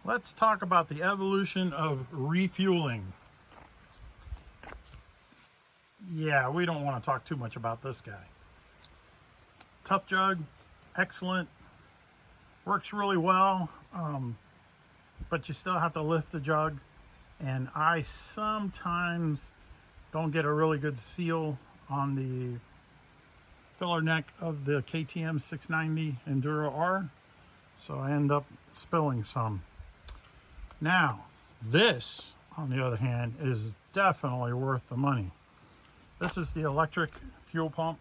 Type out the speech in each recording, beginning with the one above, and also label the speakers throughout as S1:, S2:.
S1: Let's talk about the evolution of refueling. Yeah, we don't want to talk too much about this guy. Tough Jug, excellent, works really well, but you still have to lift the jug, and I sometimes don't get a really good seal on the filler neck of the KTM 690 Enduro R, so I end up spilling some. Now, this, on the other hand, is definitely worth the money. This is the electric fuel pump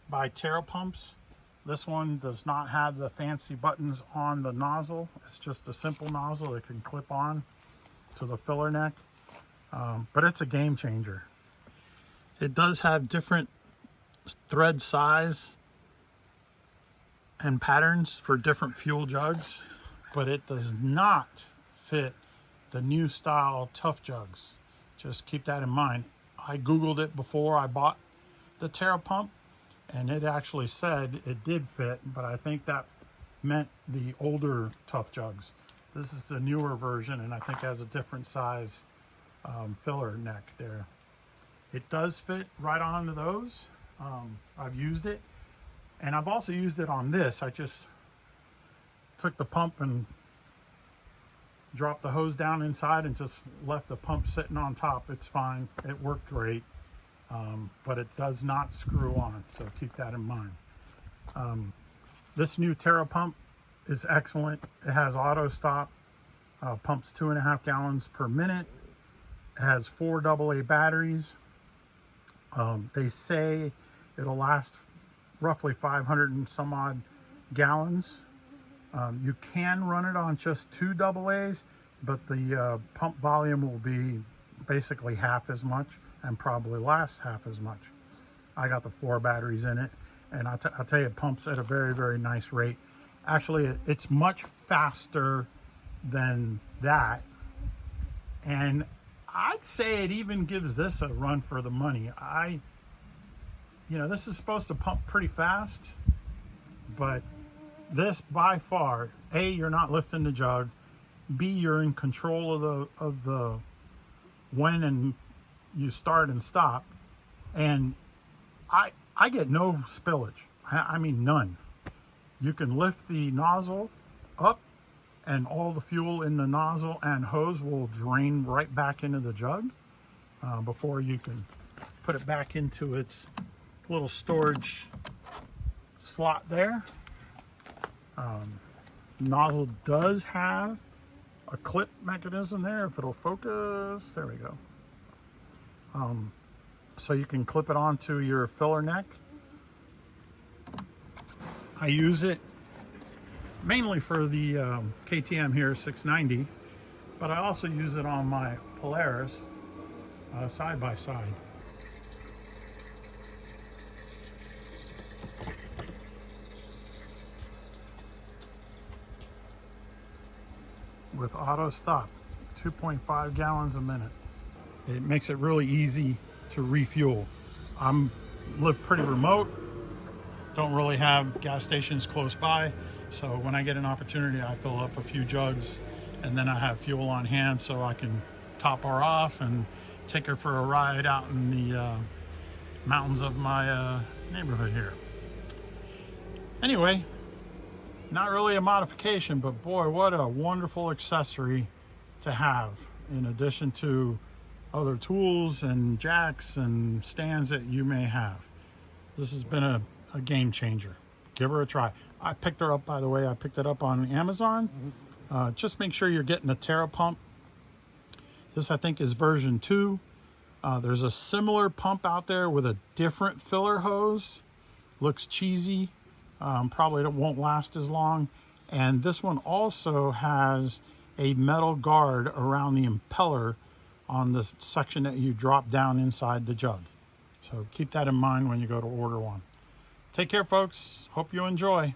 S1: by Terra pumps. This one does not have the fancy buttons on the nozzle. It's just a simple nozzle that can clip on to the filler neck, but it's a game changer. It does have different thread size and patterns for different fuel jugs, but it does not fit the new style Tough Jugs. Just keep that in mind. I googled it before I bought the Terra pump, and it actually said it did fit, but I think that meant the older Tough Jugs. This is the newer version, and I think has a different size filler neck there. It does fit right onto those. I've used it, and I've also used it on this. I just took the pump and dropped the hose down inside and just left the pump sitting on top. It's fine, it worked great, but it does not screw on, so keep that in mind. This new Terra pump is excellent. It has auto stop, pumps 2.5 gallons per minute. It has 4 AA batteries. They say it'll last roughly 500 and some odd gallons. You can run it on just 2 AA's, but the pump volume will be basically half as much and probably last half as much. I got the 4 batteries in it, and I'll tell you, it pumps at a very, very nice rate. Actually, it's much faster than that, and I'd say it even gives this a run for the money. This is supposed to pump pretty fast, but this by far, A, you're not lifting the jug, B, you're in control of the when and you start and stop, and I get no spillage. I mean none. You can lift the nozzle up, and all the fuel in the nozzle and hose will drain right back into the jug before you can put it back into its little storage slot there. Nozzle does have a clip mechanism there, if it'll focus. There we go. So you can clip it onto your filler neck. I use it mainly for the KTM here 690, but I also use it on my Polaris side by side. With auto stop, 2.5 gallons a minute. It makes it really easy to refuel. Live pretty remote, don't really have gas stations close by, so when I get an opportunity, I fill up a few jugs, and then I have fuel on hand so I can top her off and take her for a ride out in the mountains of my neighborhood here. Anyway, not really a modification, but boy, what a wonderful accessory to have, in addition to other tools and jacks and stands that you may have. This has been a game changer. Give her a try. I picked her up, by the way, I picked it up on Amazon. Just make sure you're getting a Terra pump. This, I think, is version 2. There's a similar pump out there with a different filler hose. Looks cheesy. Probably won't last as long. And this one also has a metal guard around the impeller on the section that you drop down inside the jug. So keep that in mind when you go to order one. Take care, folks. Hope you enjoy.